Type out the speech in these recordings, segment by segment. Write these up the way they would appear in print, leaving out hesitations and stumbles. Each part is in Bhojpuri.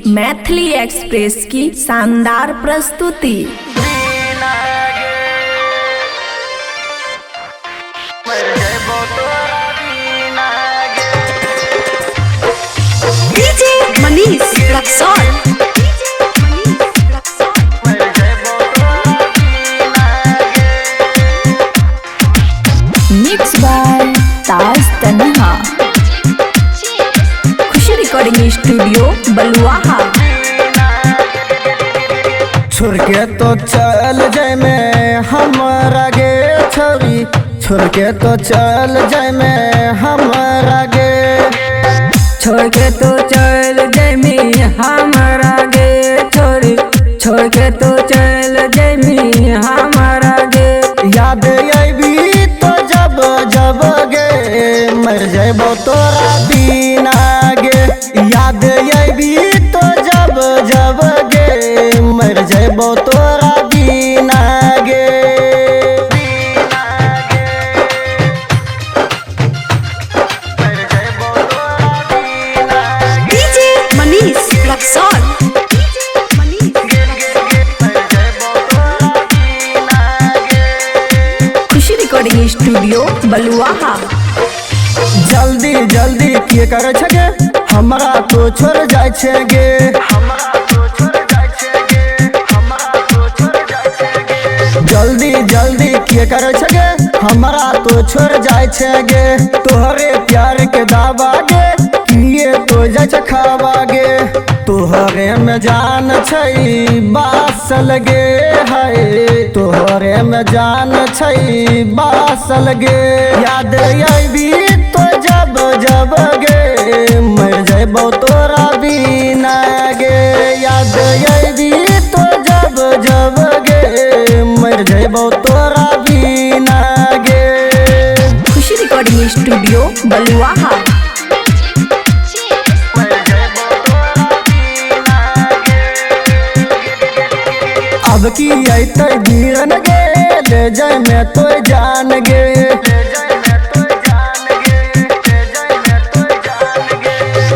मैथिली एक्सप्रेस की शानदार प्रस्तुति। DJ Manish Raxaul. Mix by Taj Tanha. Khushi recording studio Baluaha. छोड़ के तो चल जाए में हमारा गे छोरी, छोड़ के तो चल जाए में हमारा गे, छोड़ के तो चल जमी हमारा गे छोरी, छोड़ के तो चल जमी हमारा गे। याद आईबी तो जब जब गे मर जाबो तोरा बिना गे, याद आईबी तो जब जब गे मर जाबो तोरा बिना गे। डीजे मनीष रक्सौल। खुशी रिकॉर्डिंग स्टूडियो बलुआहा। जल्दी जल्दी किए करे छगे हमरा तो छोड़ जाय छे गे, जल्दी जल्दी किए करे छगे हमरा तो छोड़ जाय छे गे। तोहरे प्यार के दावा गे किए तो जाय छे खावा गे, तोहरे में जान छै बासल गे है, तोहरे में जान छै बासल गे। याद आईबी तो जब जब गे मर जाबो तोरा बिना गे, याद आईबी तो जब जब गे मर जाबो तोरा बिना गे। खुशी रिकॉर्डिंग स्टूडियो बलुआहा। अब की अतै गिरन गे ले जाय में तो जान गे,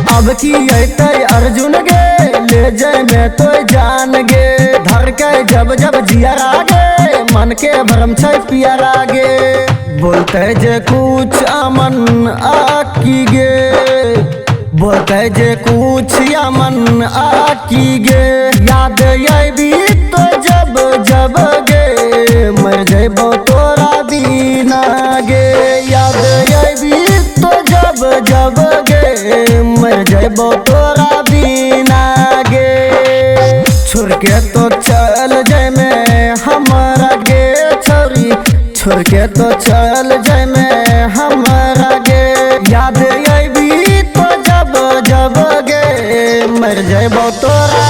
अब की अतै अर्जुन गे ले जाय में तो जान गे। धर के जब जब जियरा गे मन के भरम छै पियरा गे, बोलते जे कुछ अमन आकी गे, बोलते जे कुछ अमन आकी गे। याद आईबी तो जब जब गे मर जाबो तोरा बिना गे, याद आईबी तो जब जब गे मर जाबो तोरा बिना गे। छोड़ के तो चल जाए में हमारा गे छोरी, छोड़ के तो चल जाए में हमारा गे। याद आईबी तो जब जब गे मर जाबो तोरा